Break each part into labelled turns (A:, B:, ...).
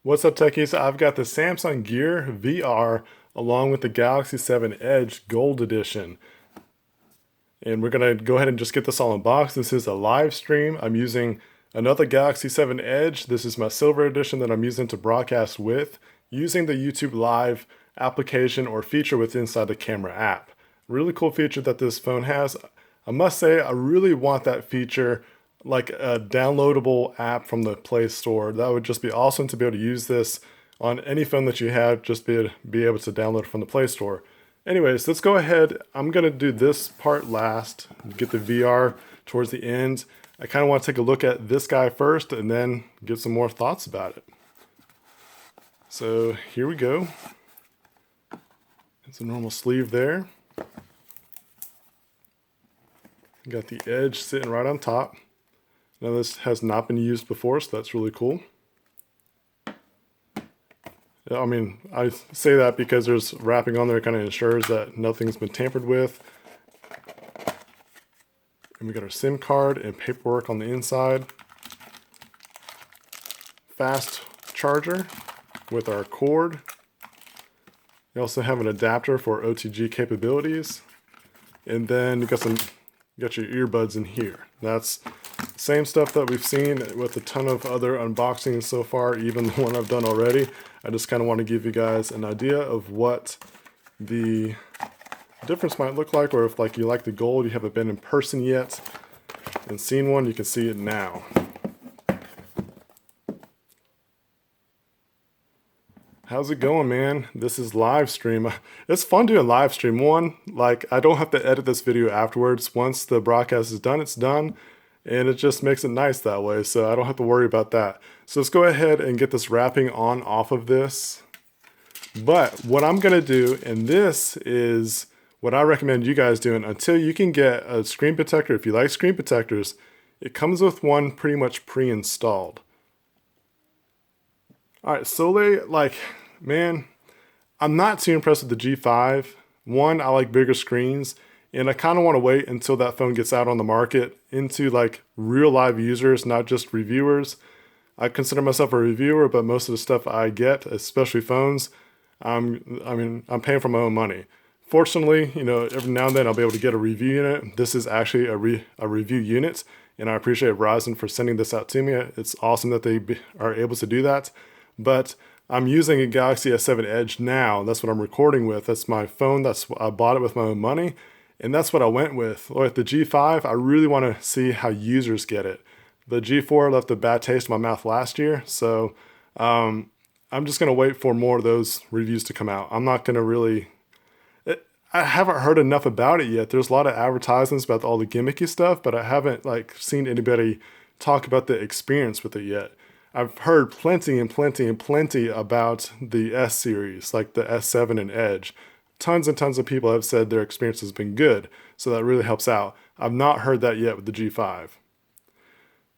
A: What's up, techies? I've got the Samsung Gear VR along with the Galaxy 7 Edge Gold Edition. And we're going to go ahead and just get this all unboxed. This is a live stream. I'm using another Galaxy 7 Edge. This is my silver edition that I'm using to broadcast with, using the YouTube Live application or feature within inside the camera app. Really cool feature that this phone has. I must say, I really want that feature, like a downloadable app from the Play Store. That would just be awesome to be able to use this on any phone that you have, just be able to download from the Play Store. Anyways, let's go ahead. I'm going to do this part last, get the VR towards the end. I kind of want to take a look at this guy first and then get some more thoughts about it. So here we go. It's a normal sleeve there. Got the edge sitting right on top. Now this has not been used before, so that's really cool. I mean, I say that because there's wrapping on there, kind of ensures that nothing's been tampered with. And we got our SIM card and paperwork on the inside. Fast charger with our cord. You also have an adapter for OTG capabilities. And then you got your earbuds in here. That's same stuff that we've seen with a ton of other unboxings so far, even the one I've done already. I just kind of want to give you guys an idea of what the difference might look like, or if like you like the gold, you haven't been in person yet and seen one, you can see it now. How's it going, man? This is live stream. It's fun doing live stream. One, like I don't have to edit this video afterwards. Once the broadcast is done, it's done. And it just makes it nice that way, so I don't have to worry about that. So let's go ahead and get this wrapping on off of this. But what I'm gonna do, and this is what I recommend you guys doing until you can get a screen protector. If you like screen protectors, it comes with one pretty much pre-installed. All right, Soleil, like, man, I'm not too impressed with the G5. One, I like bigger screens, and I kind of want to wait until that phone gets out on the market into like real live users, not just reviewers. I consider myself a reviewer, but most of the stuff I get, especially phones, I'm paying for my own money. Fortunately, you know, every now and then I'll be able to get a review unit. This is actually a review unit, and I appreciate Verizon for sending this out to me. It's awesome that they are able to do that. But I'm using a Galaxy S7 Edge now. That's what I'm recording with. That's my phone. I bought it with my own money. And that's what I went with. With the G5, I really want to see how users get it. The G4 left a bad taste in my mouth last year. So I'm just going to wait for more of those reviews to come out. I'm not going to really... I haven't heard enough about it yet. There's a lot of advertisements about all the gimmicky stuff, but I haven't like seen anybody talk about the experience with it yet. I've heard plenty and plenty and plenty about the S series, like the S7 and Edge. Tons and tons of people have said their experience has been good, so that really helps out. I've not heard that yet with the G5.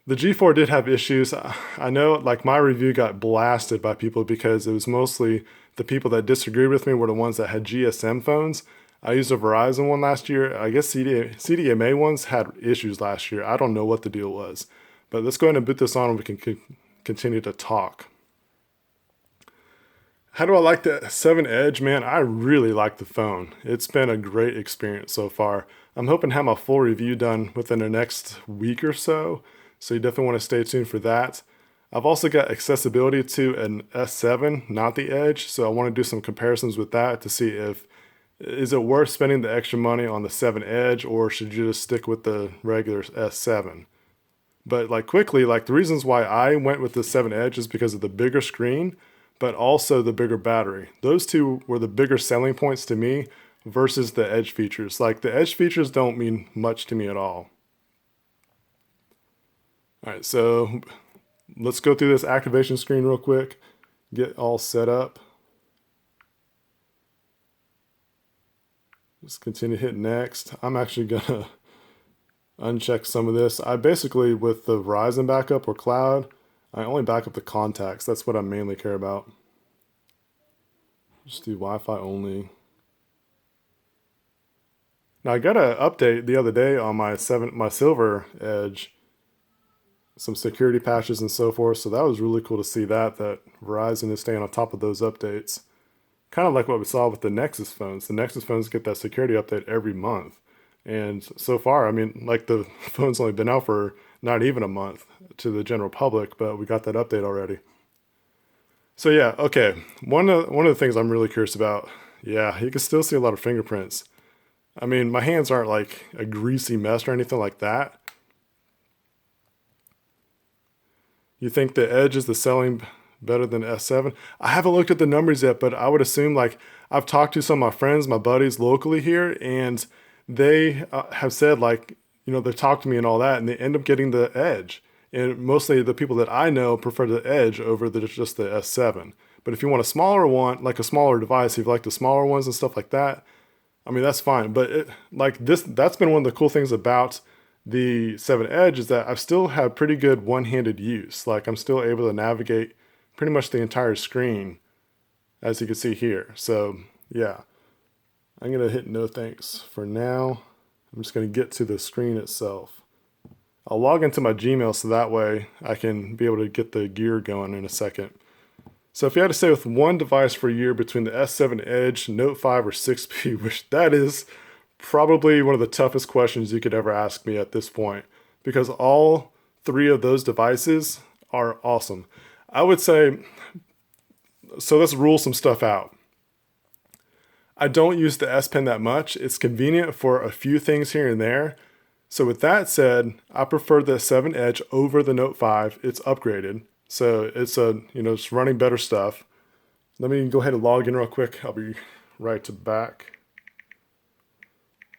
A: The G4 did have issues. I know like my review got blasted by people because it was mostly the people that disagreed with me were the ones that had GSM phones. I used a Verizon one last year. I guess CDMA ones had issues last year. I don't know what the deal was. But let's go ahead and boot this on and we can continue to talk. How do I like the 7 Edge? Man, I really like the phone. It's been a great experience so far. I'm hoping to have my full review done within the next week or so, so you definitely want to stay tuned for that. I've also got accessibility to an S7, not the Edge, so I want to do some comparisons with that to see if is it worth spending the extra money on the 7 Edge, or should you just stick with the regular S7? But like quickly, like the reasons why I went with the 7 Edge is because of the bigger screen, but also the bigger battery. Those two were the bigger selling points to me versus the Edge features. Like the Edge features don't mean much to me at all. All right, so let's go through this activation screen real quick, get all set up. Just continue to hit next. I'm actually gonna uncheck some of this. I basically, with the Verizon backup or cloud, I only back up the contacts. That's what I mainly care about. Just do Wi-Fi only. Now I got an update the other day on my silver Edge. some security patches and so forth. So that was really cool to see that Verizon is staying on top of those updates. Kind of like what we saw with the Nexus phones. The Nexus phones get that security update every month. And so far, I mean, like the phone's only been out for not even a month to the general public, but we got that update already. So yeah, okay. One of the things I'm really curious about, yeah, you can still see a lot of fingerprints. I mean, my hands aren't like a greasy mess or anything like that. You think the Edge is the selling better than S7? I haven't looked at the numbers yet, but I would assume, like, I've talked to some of my friends, my buddies locally here, and they have said, like, you know, they talk to me and all that, and they end up getting the Edge. And mostly the people that I know prefer the Edge over just the S7. But if you want a smaller one, like a smaller device, if you like the smaller ones and stuff like that, I mean, that's fine. But that's been one of the cool things about the 7 Edge is that I've still had pretty good one-handed use. Like I'm still able to navigate pretty much the entire screen, as you can see here. So yeah, I'm gonna hit no thanks for now. I'm just gonna get to the screen itself. I'll log into my Gmail so that way I can be able to get the gear going in a second. So if you had to stay with one device for a year between the S7 Edge, Note 5, or 6P, which that is probably one of the toughest questions you could ever ask me at this point, because all three of those devices are awesome. I would say, so let's rule some stuff out. I don't use the S Pen that much. It's convenient for a few things here and there. So with that said, I prefer the 7 Edge over the Note 5. It's upgraded. So it's it's running better stuff. Let me go ahead and log in real quick. I'll be right back.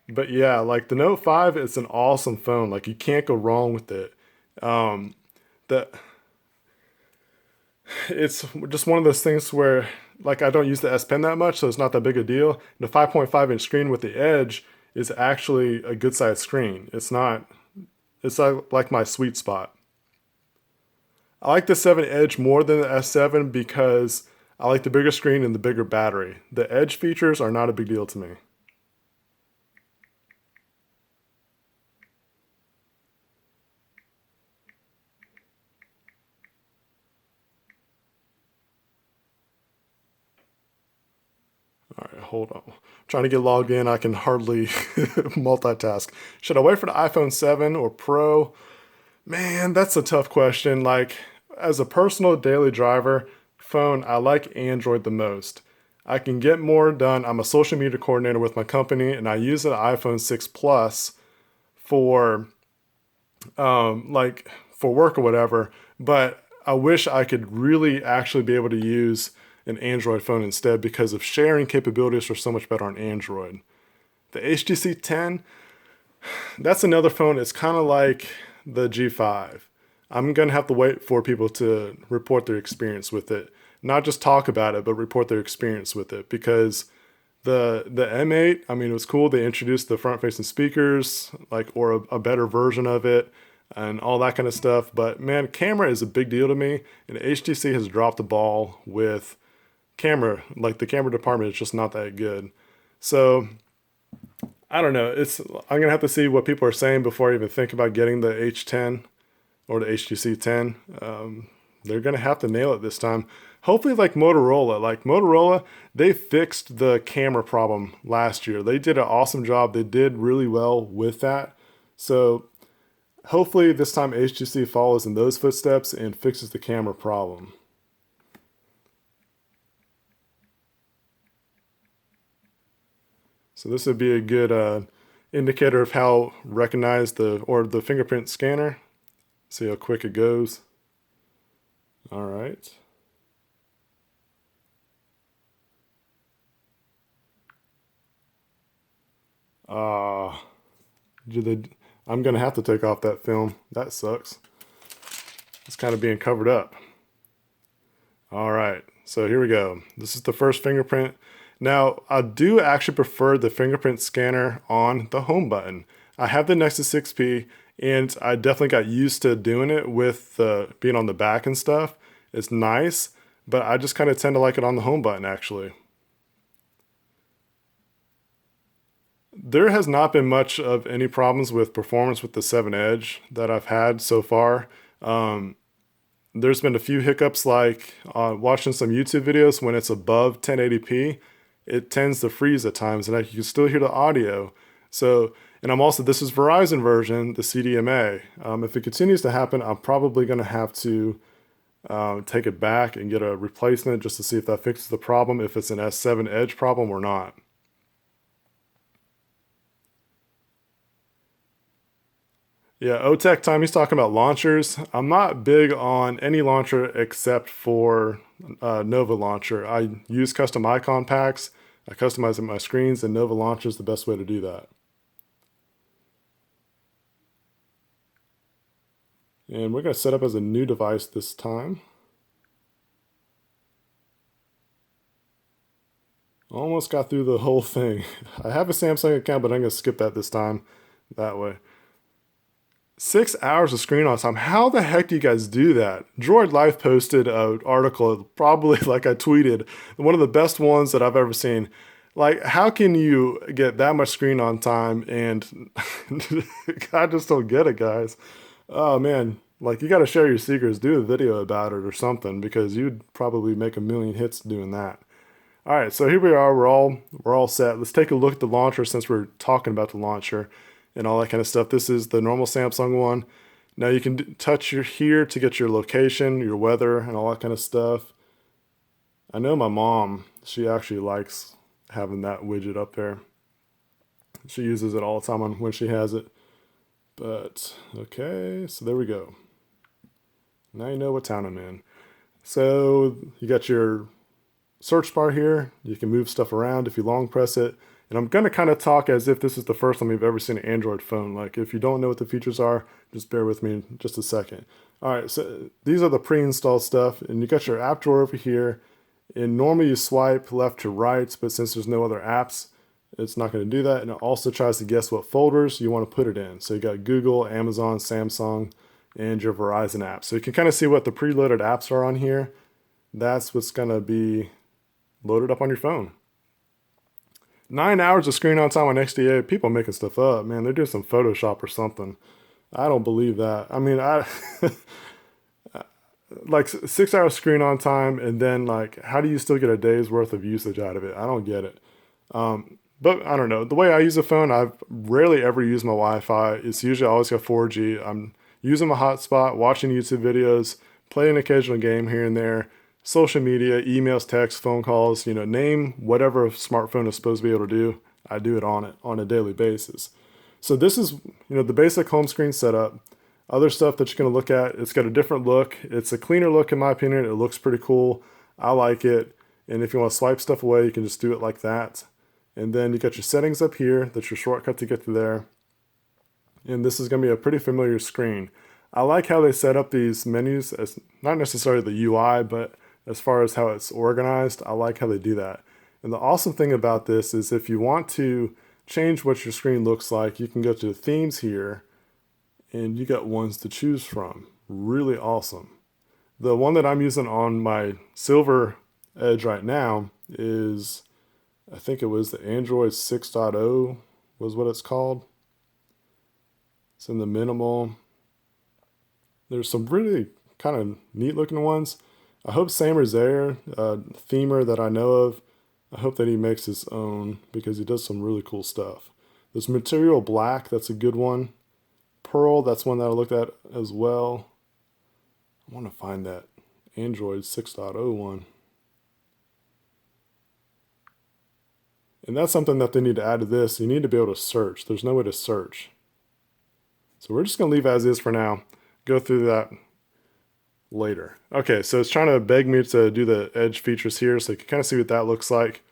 A: But yeah, like the Note 5, it's an awesome phone. Like you can't go wrong with it. The It's just one of those things where like I don't use the S Pen that much, so it's not that big a deal. The 5.5-inch screen with the Edge is actually a good sized screen. It's like my sweet spot. I like the 7 Edge more than the S7 because I like the bigger screen and the bigger battery. The Edge features are not a big deal to me. All right, hold on. I'm trying to get logged in. I can hardly multitask. Should I wait for the iPhone 7 or Pro? Man, that's a tough question. Like, as a personal daily driver phone, I like Android the most. I can get more done. I'm a social media coordinator with my company, and I use an iPhone 6 Plus for for work or whatever. But I wish I could really actually be able to use an Android phone instead because of sharing capabilities are so much better on Android. The HTC 10, that's another phone. It's kind of like the G5. I'm going to have to wait for people to report their experience with it. Not just talk about it, but report their experience with it. Because the M8, I mean, it was cool. They introduced the front-facing speakers, or a better version of it, and all that kind of stuff. But man, camera is a big deal to me. And HTC has dropped the ball with camera. Like the camera department is just not that good. So I don't know. I'm gonna have to see what people are saying before I even think about getting the H10 or the HTC 10. They're gonna have to nail it this time. Hopefully, like Motorola. Like Motorola, they fixed the camera problem last year. They did an awesome job. They did really well with that. So hopefully this time HTC follows in those footsteps and fixes the camera problem. So this would be a good indicator of how recognized the fingerprint scanner. See how quick it goes. All right. Uh, I'm gonna have to take off that film. That sucks. It's kind of being covered up. All right, so here we go. This is the first fingerprint. Now, I do actually prefer the fingerprint scanner on the home button. I have the Nexus 6P, and I definitely got used to doing it with being on the back and stuff. It's nice, but I just kind of tend to like it on the home button, actually. There has not been much of any problems with performance with the 7 Edge that I've had so far. There's been a few hiccups like watching some YouTube videos when it's above 1080p, it tends to freeze at times and you can still hear the audio. So, and this is Verizon version, the CDMA. If it continues to happen, I'm probably going to have to take it back and get a replacement just to see if that fixes the problem, if it's an S7 Edge problem or not. Yeah, OTech time, he's talking about launchers. I'm not big on any launcher except for Nova Launcher. I use custom icon packs. I customize my screens, and Nova Launcher is the best way to do that. And we're going to set up as a new device this time. Almost got through the whole thing. I have a Samsung account, but I'm going to skip that this time. That way. 6 hours of screen on time. How the heck do you guys do that? Droid Life posted an article, probably like I tweeted, one of the best ones that I've ever seen. Like, how can you get that much screen on time? And I just don't get it, guys. Oh man, like you got to share your secrets. Do a video about it or something, because you'd probably make a million hits doing that. All right, so here we are. We're all set. Let's take a look at the launcher since we're talking about the launcher and all that kind of stuff. This is the normal Samsung one. Now you can touch here to get your location, your weather, and all that kind of stuff. I know my mom, she actually likes having that widget up there. She uses it all the time when she has it. But, okay, so there we go. Now you know what town I'm in. So you got your search bar here. You can move stuff around if you long press it. And I'm going to kind of talk as if this is the first time you've ever seen an Android phone. Like, if you don't know what the features are, just bear with me in just a second. All right, so these are the pre-installed stuff. And you got your app drawer over here. And normally you swipe left to right, but since there's no other apps, it's not going to do that. And it also tries to guess what folders you want to put it in. So you got Google, Amazon, Samsung, and your Verizon app. So you can kind of see what the preloaded apps are on here. That's what's going to be loaded up on your phone. 9 hours of screen on time on XDA. People making stuff up, man. They're doing some Photoshop or something. I don't believe that. I mean, like 6 hours screen on time, and then like, how do you still get a day's worth of usage out of it? I don't get it. But I don't know. The way I use a phone, I've rarely ever used my Wi-Fi. It's usually always got 4G. I'm using my hotspot, watching YouTube videos, playing an occasional game here and there. Social media, emails, texts, phone calls, name whatever a smartphone is supposed to be able to do. I do it on a daily basis. So this is, the basic home screen setup. Other stuff that you're going to look at, it's got a different look. It's a cleaner look in my opinion. It looks pretty cool. I like it. And if you want to swipe stuff away, you can just do it like that. And then you got your settings up here. That's your shortcut to get to there. And this is going to be a pretty familiar screen. I like how they set up these menus as not necessarily the UI, but as far as how it's organized. I like how they do that. And the awesome thing about this is if you want to change what your screen looks like, you can go to the themes here and you got ones to choose from. Really awesome. The one that I'm using on my Silver Edge right now is, I think it was the Android 6.0 was what it's called. It's in the minimal. There's some really kind of neat looking ones. I hope Samer's there, themer that I know of. I hope that he makes his own because he does some really cool stuff. There's Material Black, that's a good one. Pearl, that's one that I looked at as well. I want to find that Android 6.0 one. And that's something that they need to add to this. You need to be able to search. There's no way to search. So we're just going to leave as is for now. Go through that later. Okay, so it's trying to beg me to do the edge features here, so you can kind of see what that looks like.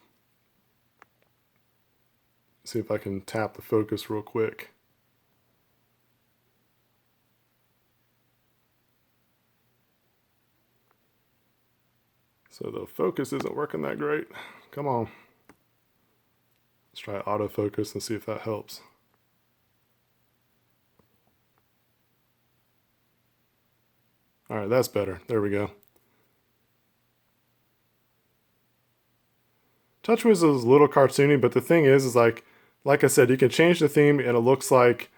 A: See if I can tap the focus real quick. So the focus isn't working that great. Come on. Let's try autofocus and see if that helps. All right, that's better. There we go. TouchWiz is a little cartoony, but the thing is like I said, you can change the theme and it looks like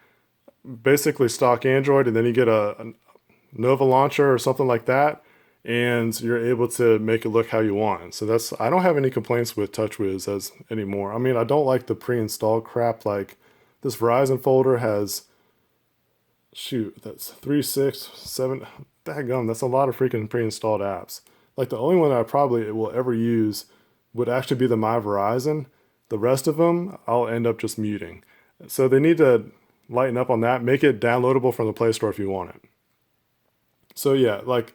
A: basically stock Android, and then you get Nova launcher or something like that, and you're able to make it look how you want. So I don't have any complaints with TouchWiz anymore. I mean, I don't like the pre-installed crap. Like this Verizon folder has, shoot, that's 3, 6, 7, daggum, that's a lot of freaking pre-installed apps. Like the only one that I probably will ever use would actually be the My Verizon. The rest of them, I'll end up just muting. So they need to lighten up on that, make it downloadable from the Play Store if you want it. So yeah, like,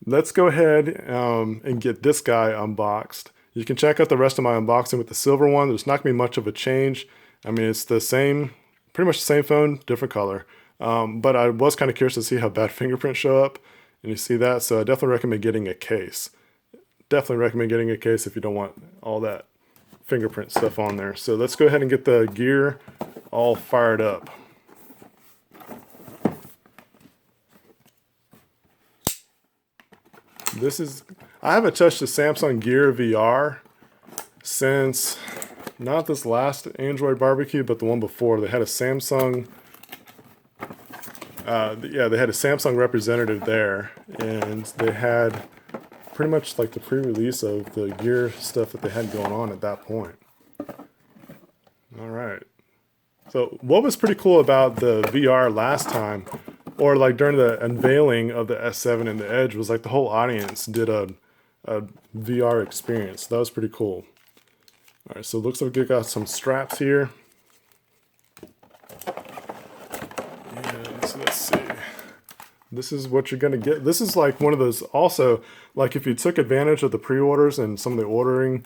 A: let's go ahead and get this guy unboxed. You can check out the rest of my unboxing with the silver one. There's not gonna be much of a change. I mean, it's the same, pretty much the same phone, different color. But I was kind of curious to see how bad fingerprints show up, and you see that, so I definitely recommend getting a case. Definitely recommend getting a case if you don't want all that fingerprint stuff on there. So let's go ahead and get the gear all fired up. I haven't touched the Samsung Gear VR since, not this last Android barbecue, but the one before. They had a Samsung, they had a Samsung representative there, and they had pretty much like the pre-release of the Gear stuff that they had going on at that point. All right. So what was pretty cool about the VR last time, or like during the unveiling of the S7 and the Edge, was like the whole audience did a VR experience. That was pretty cool. All right, so it looks like we got some straps here. And so let's see. This is what you're gonna get. This is like one of those, also, like if you took advantage of the pre-orders and some of the ordering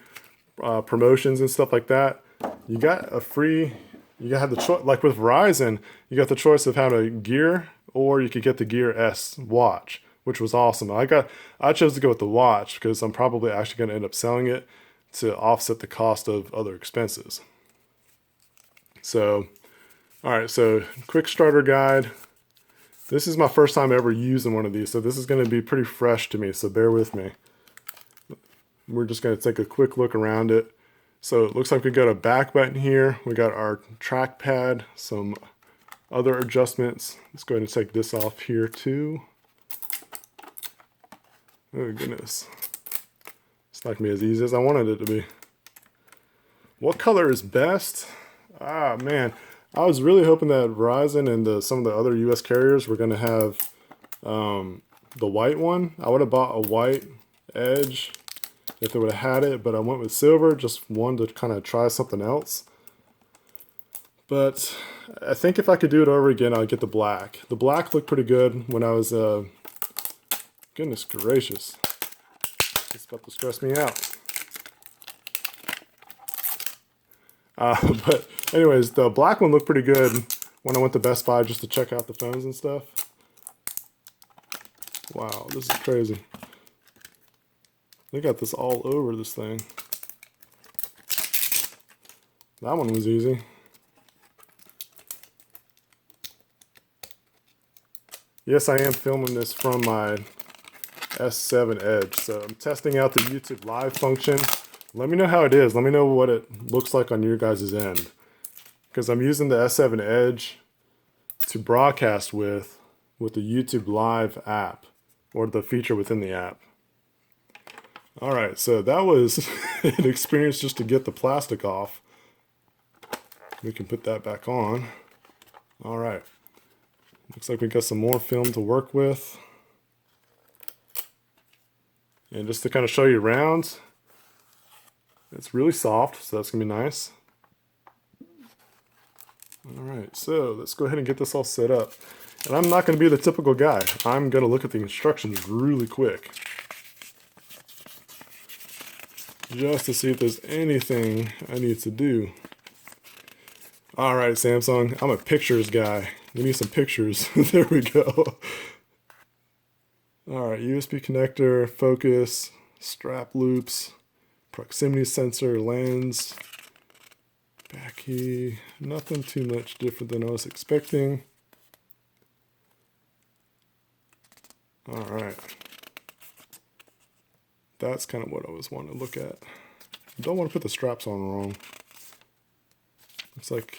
A: promotions and stuff like that, you got a free, you have the choice, like with Verizon, you got the choice of having a Gear, or you could get the Gear S watch, which was awesome. I chose to go with the watch because I'm probably actually going to end up selling it to offset the cost of other expenses. So, all right, so quick starter guide. This is my first time ever using one of these, so this is going to be pretty fresh to me, so bear with me. We're just going to take a quick look around it. So it looks like we got a back button here. We got our trackpad, some other adjustments. Let's go ahead and take this off here too. Oh goodness. It's not gonna be as easy as I wanted it to be. What color is best? Ah man, I was really hoping that Verizon and some of the other US carriers were gonna have the white one. I would have bought a white Edge if they would have had it, but I went with silver, just wanted to kind of try something else. But I think if I could do it over again, I'd get the black. The black looked pretty good when I was, goodness gracious. It's about to stress me out. But anyways, the black one looked pretty good when I went to Best Buy just to check out the phones and stuff. Wow, this is crazy. They got this all over this thing. That one was easy. Yes, I am filming this from my S7 Edge, so I'm testing out the YouTube Live function. Let me know how it is. Let me know what it looks like on your guys' end. Because I'm using the S7 Edge to broadcast with the YouTube Live app, or the feature within the app. All right, so that was an experience just to get the plastic off. We can put that back on. All right. Looks like we got some more film to work with. And just to kind of show you around, it's really soft, so that's gonna be nice. All right, so let's go ahead and get this all set up. And I'm not gonna be the typical guy. I'm gonna look at the instructions really quick, just to see if there's anything I need to do. All right, Samsung, I'm a pictures guy. We need some pictures. There we go. All right, USB connector, focus, strap loops, proximity sensor, lens, back key. Nothing too much different than I was expecting. All right. That's kind of what I was wanting to look at. I don't want to put the straps on wrong. Looks like,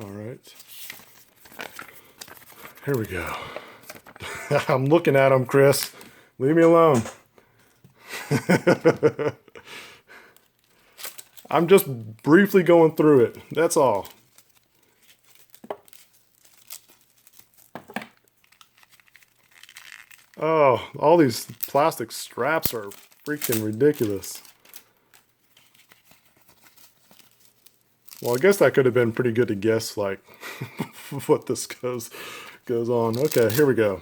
A: all right. Here we go. I'm looking at them, Chris. Leave me alone. I'm just briefly going through it. That's all. Oh, all these plastic straps are freaking ridiculous. Well, I guess that could have been pretty good to guess, like, what this goes on. Okay, here we go.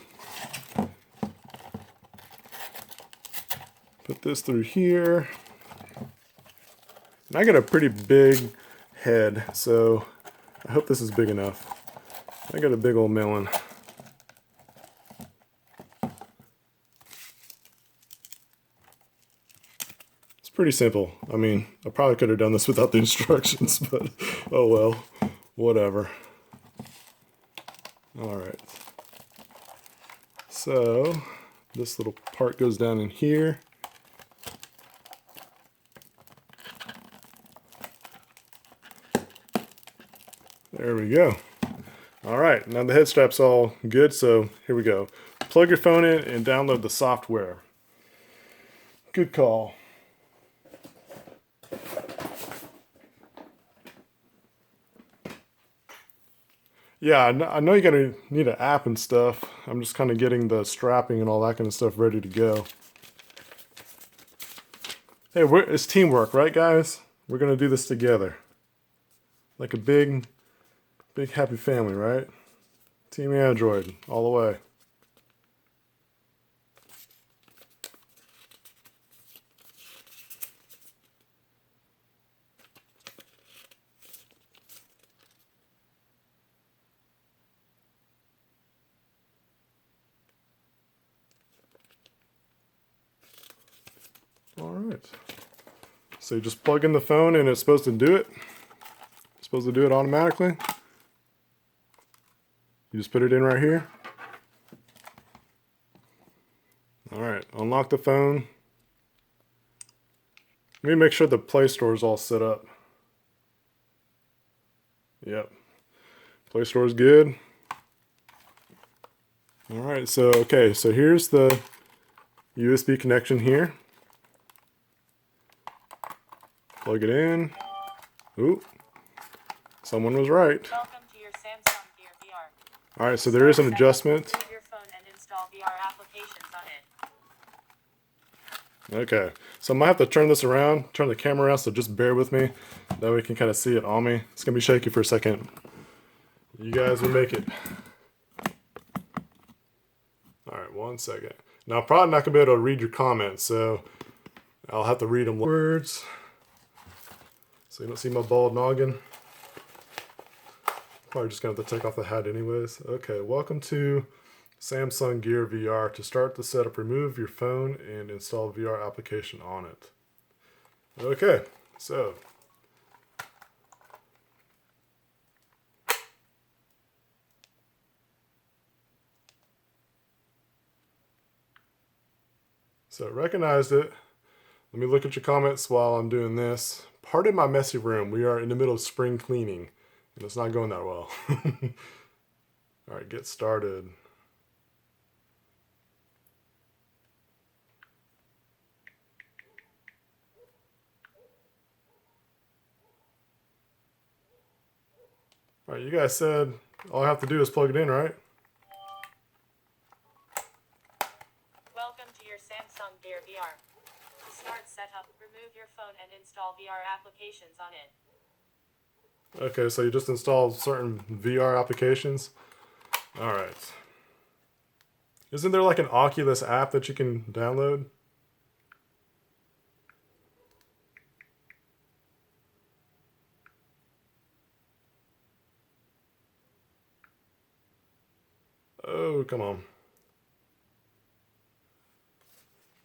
A: Put this through here. And I got a pretty big head, so I hope this is big enough. I got a big old melon. It's pretty simple. I mean, I probably could have done this without the instructions, but oh well, whatever. All right. So this little part goes down in here. There we go. All right, now the head strap's all good, so here we go. Plug your phone in and download the software. Good call. Yeah, I know you're gonna need an app and stuff. I'm just kind of getting the strapping and all that kind of stuff ready to go. Hey, it's teamwork, right, guys? We're gonna do this together. Like a big happy family, right? Team Android, all the way. All right. So you just plug in the phone and it's supposed to do it. It's supposed to do it automatically. You just put it in right here. All right, unlock the phone. Let me make sure the Play Store is all set up. Yep. Play Store is good. All right, so okay, so here's the USB connection here. Plug it in. Ooh, someone was right.
B: Welcome to your Samsung Gear VR.
A: All right, so there is an adjustment.
B: Remove your phone and install VR applications on it.
A: Okay, so I might have to turn this around, turn the camera around, so just bear with me. That way you can kind of see it on me. It's gonna be shaky for a second. You guys will make it. All right, 1 second. Now, I'm probably not gonna be able to read your comments, so I'll have to read them words. So you don't see my bald noggin. Probably just gonna have to take off the hat anyways. Okay, welcome to Samsung Gear VR. To start the setup, remove your phone and install VR application on it. Okay, so. So it recognized it. Let me look at your comments while I'm doing this. Pardon my messy room. We are in the middle of spring cleaning, and it's not going that well. All right, get started. All right, you guys said all I have to do is plug it in, right?
B: Welcome to your Samsung Gear VR. To start setup, remove your phone and install VR applications on it.
A: Okay, so you just installed certain VR applications. All right. Isn't there like an Oculus app that you can download? Oh, come on.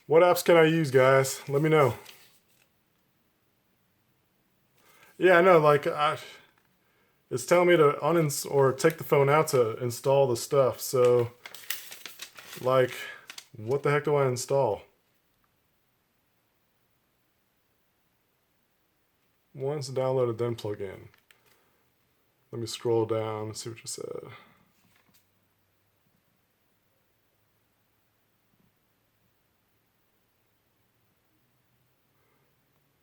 A: What apps can I use, guys? Let me know. Yeah, I know, like, it's telling me to or take the phone out to install the stuff, so, like, what the heck do I install? Once downloaded, then plug in. Let me scroll down and see what you said.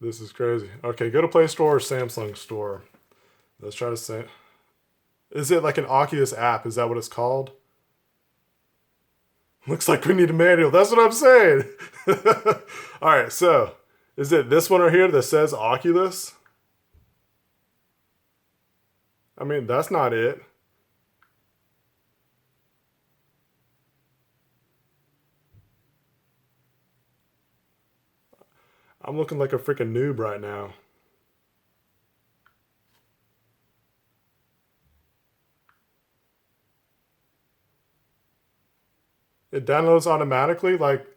A: This is crazy. Okay, go to Play Store or Samsung Store. Let's try to say. Is it like an Oculus app? Is that what it's called? Looks like we need a manual. That's what I'm saying. All right, so is it this one right here that says Oculus? I mean, that's not it. I'm looking like a freaking noob right now. It downloads automatically? Like,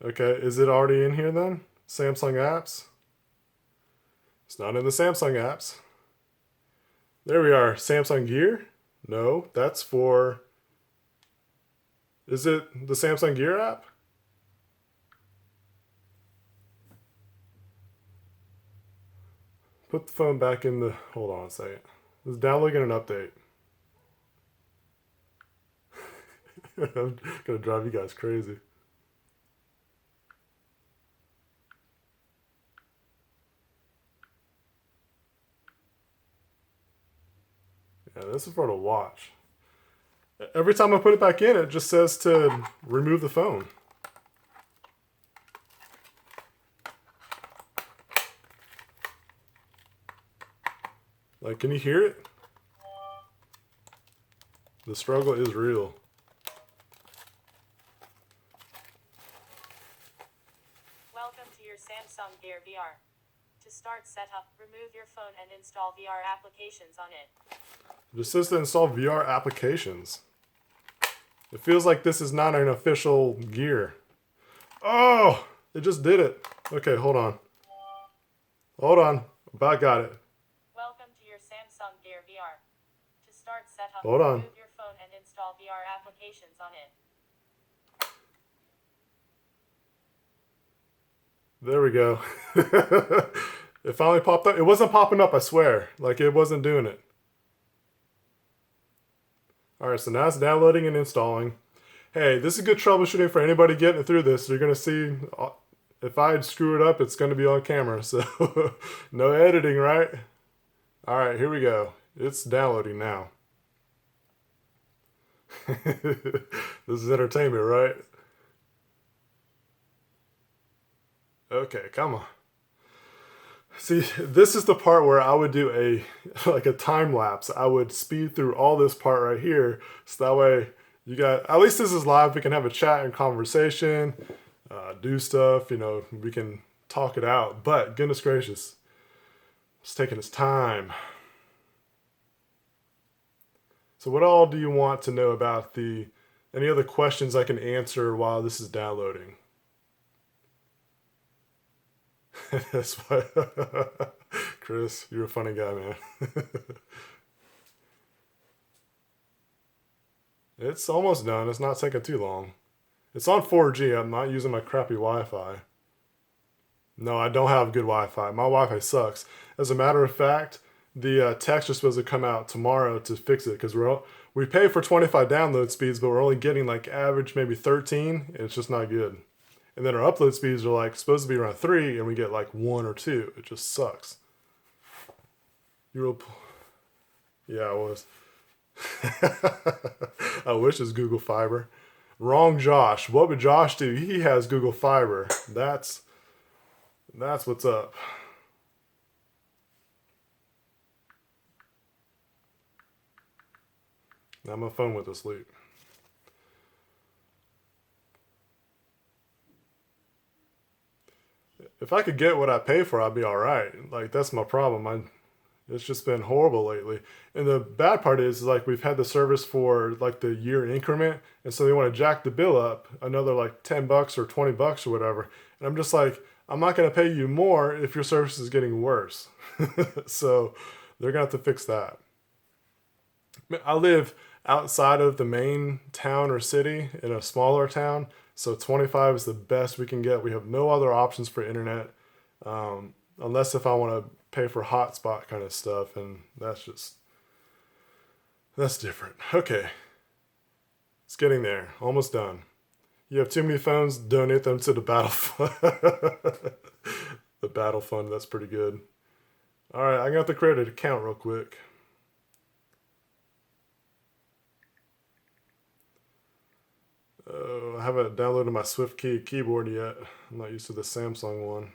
A: okay, is it already in here then? Samsung apps? It's not in the Samsung apps. There we are. Samsung Gear? No, that's for... Is it the Samsung Gear app? Put the phone back in the... Hold on a second. It's downloading an update. I'm going to drive you guys crazy. Yeah, this is for the watch. Every time I put it back in, it just says to remove the phone. Like, can you hear it? The struggle is real.
B: Welcome to your Samsung Gear VR. To start setup, remove your phone and install VR applications on it.
A: It just says to install VR applications. It feels like this is not an official Gear. Oh, it just did it. Okay, hold on. Hold on. About got it.
B: Welcome to your Samsung Gear VR. To start setup,
A: Hold on.
B: remove your phone and install VR applications on it.
A: There we go. It finally popped up. It wasn't popping up, I swear. Like, it wasn't doing it. Alright, so now it's downloading and installing. Hey, this is good troubleshooting for anybody getting through this. You're going to see, if I screw it up, it's going to be on camera. So, no editing, right? Alright, here we go. It's downloading now. This is entertainment, right? Okay, come on. See, this is the part where I would do a time lapse. I would speed through all this part right here, so that way you got, at least this is live, we can have a chat and conversation, do stuff, you know, we can talk it out. But goodness gracious, it's taking its time. So what all do you want to know about any other questions I can answer while this is downloading? That's why, Chris, you're a funny guy, man. It's almost done. It's not taking too long. It's on 4G. I'm not using my crappy Wi-Fi. No, I don't have good Wi-Fi. My Wi-Fi sucks. As a matter of fact, the techs are supposed to come out tomorrow to fix it because we pay for 25 download speeds, but we're only getting like average maybe 13. It's just not good. And then our upload speeds are like supposed to be around 3, and we get like 1 or 2. It just sucks. Yeah, I was. I wish it was Google Fiber. Wrong, Josh. What would Josh do? He has Google Fiber. That's what's up. Now my phone went to sleep. If I could get what I pay for, I'd be all right. Like, that's my problem. It's just been horrible lately. And the bad part is like we've had the service for like the year increment, and so they want to jack the bill up another like $10 or $20 or whatever. And I'm just like, I'm not going to pay you more if your service is getting worse. So they're going to have to fix that. I live outside of the main town or city in a smaller town, so 25 is the best we can get. We have no other options for internet, unless if I want to pay for hotspot kind of stuff, and that's different. Okay, it's getting there. Almost done. You have too many phones, donate them to the battle fund. The Battle Fund, that's pretty good. All right, I got to create an account real quick. Oh, I haven't downloaded my SwiftKey keyboard yet. I'm not used to the Samsung one.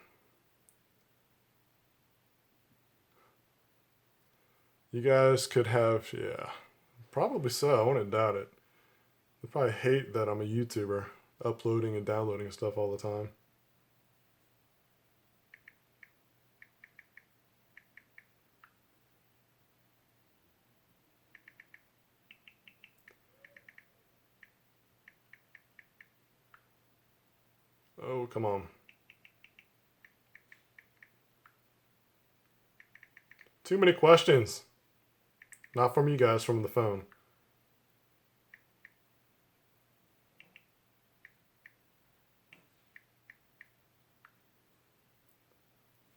A: You guys could have, yeah, probably so. I wouldn't doubt it. They probably hate that I'm a YouTuber, uploading and downloading stuff all the time. Oh, come on. Too many questions. Not from you guys, from the phone.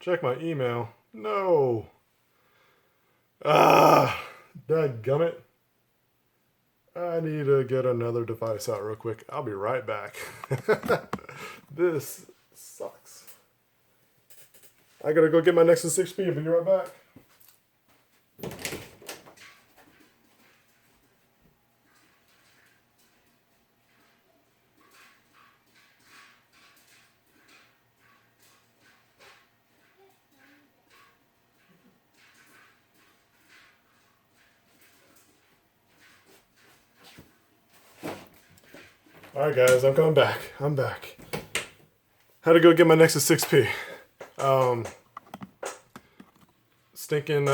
A: Check my email. No. Dadgummit. I need to get another device out real quick. I'll be right back. This sucks. I gotta go get my Nexus 6P. I'll be right back. Alright guys, I'm coming back. I'm back. Had to go get my Nexus 6P. Stinking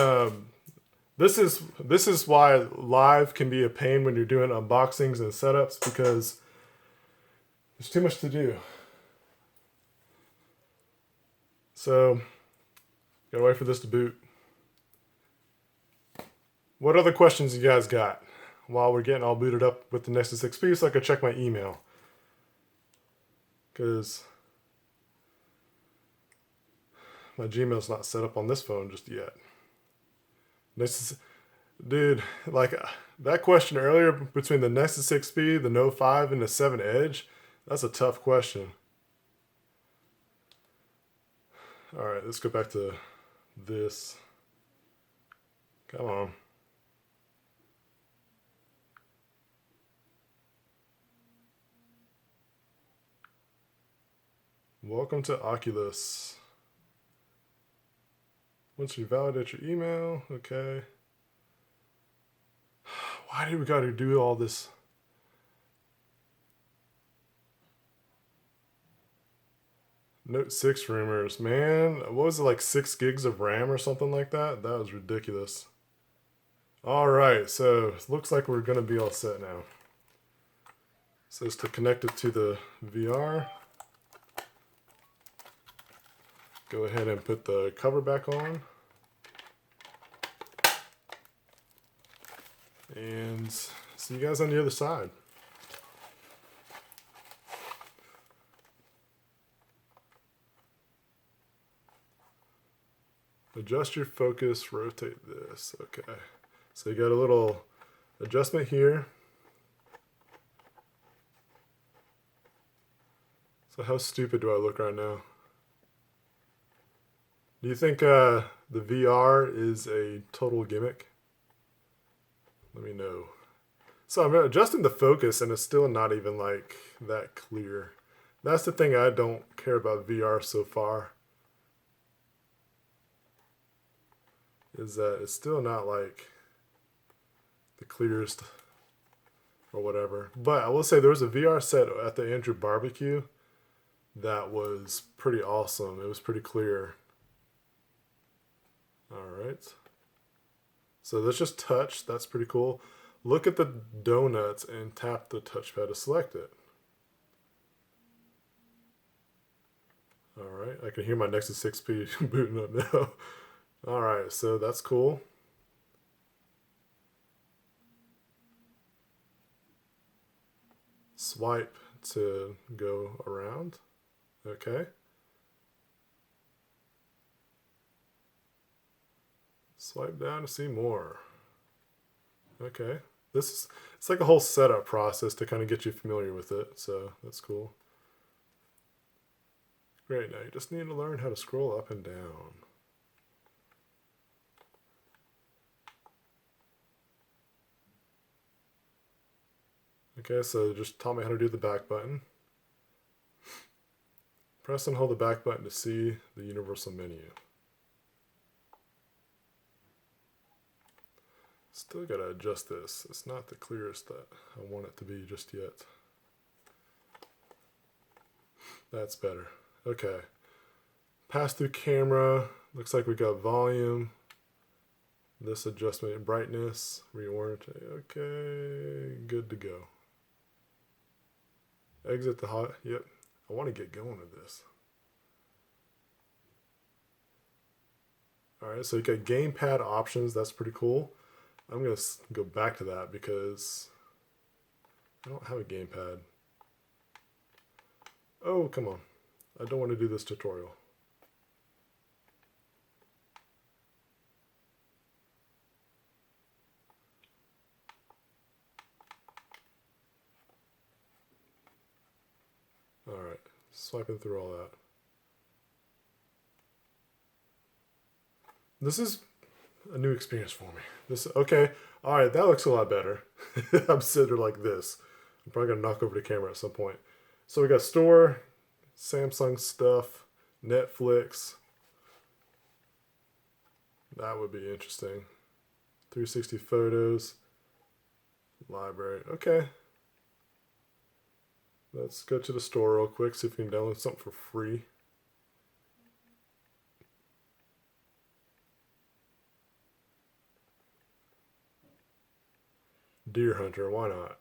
A: this is why live can be a pain when you're doing unboxings and setups, because there's too much to do. So gotta wait for this to boot. What other questions you guys got while we're getting all booted up with the Nexus 6P, so I can check my email? Because my Gmail's not set up on this phone just yet. Dude, like that question earlier between the Nexus 6P, the Note 5, and the 7 Edge, that's a tough question. All right, let's go back to this. Come on. Welcome to Oculus. Once you validate your email, okay. Why do we gotta do all this? Note 6 rumors, man. What was it, like 6 gigs of RAM or something like that? That was ridiculous. All right, so it looks like we're gonna be all set now. It says to connect it to the VR. Go ahead and put the cover back on. And see you guys on the other side. Adjust your focus, rotate this. Okay. So you got a little adjustment here. So how stupid do I look right now? Do you think the VR is a total gimmick? Let me know. So I'm adjusting the focus and it's still not even like that clear. That's the thing I don't care about VR so far. Is that it's still not like the clearest or whatever. But I will say there was a VR set at the Andrew Barbecue that was pretty awesome. It was pretty clear. Alright. So let's just touch. That's pretty cool. Look at the donuts and tap the touchpad to select it. Alright. I can hear my Nexus 6P booting up now. Alright, so that's cool. Swipe to go around. Okay. Swipe down to see more. Okay. It's like a whole setup process to kind of get you familiar with it, so that's cool. Great, now you just need to learn how to scroll up and down. Okay, so just taught me how to do the back button. Press and hold the back button to see the universal menu. Still gotta adjust this. It's not the clearest that I want it to be just yet. That's better. Okay. Pass through camera. Looks like we got volume. This adjustment, brightness, reorient. Okay, good to go. Exit the hot. Yep. I want to get going with this. All right, so you got gamepad options. That's pretty cool. I'm going to go back to that because I don't have a gamepad. Oh, come on. I don't want to do this tutorial. All right, swiping through all that. This is a new experience for me. Okay, all right, that looks a lot better. I'm sitting there like this. I'm probably gonna knock over the camera at some point. So we got store, Samsung stuff, Netflix. That would be interesting. 360 photos, library. Okay. Let's go to the store real quick, see if we can download something for free. Deer Hunter, why not?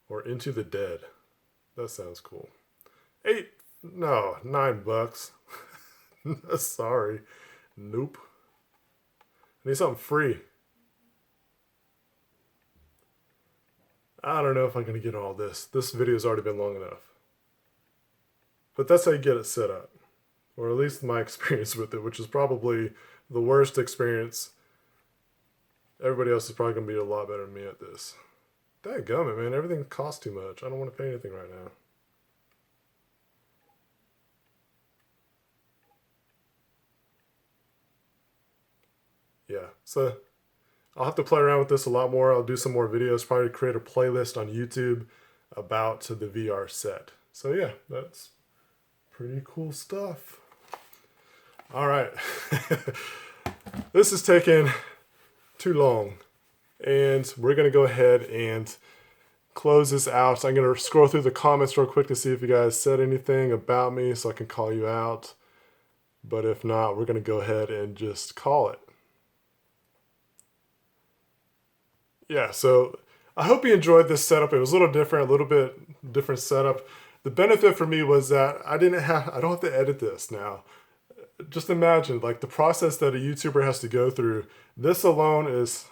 A: Or Into the Dead. That sounds cool. $9. Sorry. Nope. I need something free. I don't know if I'm going to get all this. This video's already been long enough. But that's how you get it set up. Or at least my experience with it, which is probably the worst experience. Everybody else is probably going to be a lot better than me at this. Dadgummit, man. Everything costs too much. I don't want to pay anything right now. Yeah, so I'll have to play around with this a lot more. I'll do some more videos, probably create a playlist on YouTube about the VR set. So yeah, that's pretty cool stuff. All right. This is taking too long. And we're going to go ahead and close this out. I'm going to scroll through the comments real quick to see if you guys said anything about me so I can call you out. But if not, we're going to go ahead and just call it. Yeah, so I hope you enjoyed this setup. It was a little different, a little bit different setup. The benefit for me was that I don't have to edit this now. Just imagine like the process that a YouTuber has to go through. This alone is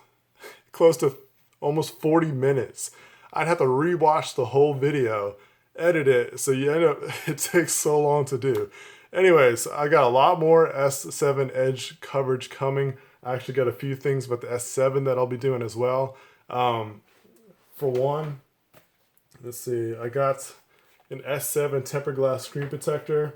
A: close to almost 40 minutes. I'd have to rewatch the whole video, edit it, so you end up, it takes so long to do. Anyways, I got a lot more S7 Edge coverage coming. I actually got a few things about the S7 that I'll be doing as well. For one, let's see, I got an S7 tempered glass screen protector,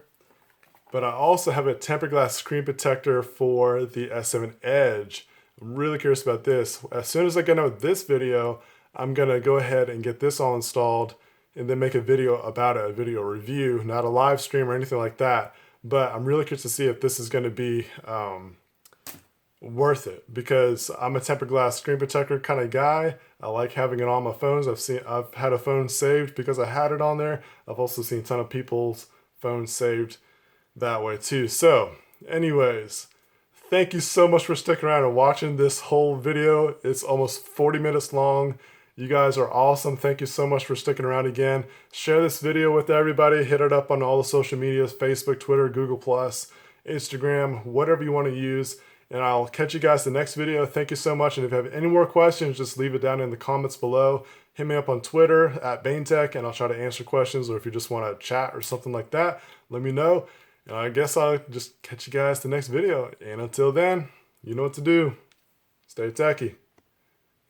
A: but I also have a tempered glass screen protector for the S7 Edge. I'm really curious about this. As soon as I get out with this video, I'm gonna go ahead and get this all installed and then make a video about it, a video review, not a live stream or anything like that. But I'm really curious to see if this is gonna be worth it, because I'm a tempered glass screen protector kind of guy. I like having it on my phones. I've had a phone saved because I had it on there. I've also seen a ton of people's phones saved that way too. So anyways, thank you so much for sticking around and watching this whole video. It's almost 40 minutes long. You guys are awesome. Thank you so much for sticking around again. Share this video with everybody. Hit it up on all the social medias, Facebook, Twitter, Google+, Instagram, whatever you want to use. And I'll catch you guys in the next video. Thank you so much. And if you have any more questions, just leave it down in the comments below. Hit me up on Twitter @BaneTech, and I'll try to answer questions. Or if you just want to chat or something like that, let me know. And I guess I'll just catch you guys in the next video. And until then, you know what to do. Stay techie.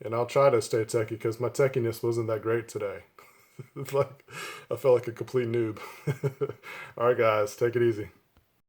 A: And I'll try to stay techie because my techiness wasn't that great today. It's like I felt like a complete noob. All right, guys, take it easy.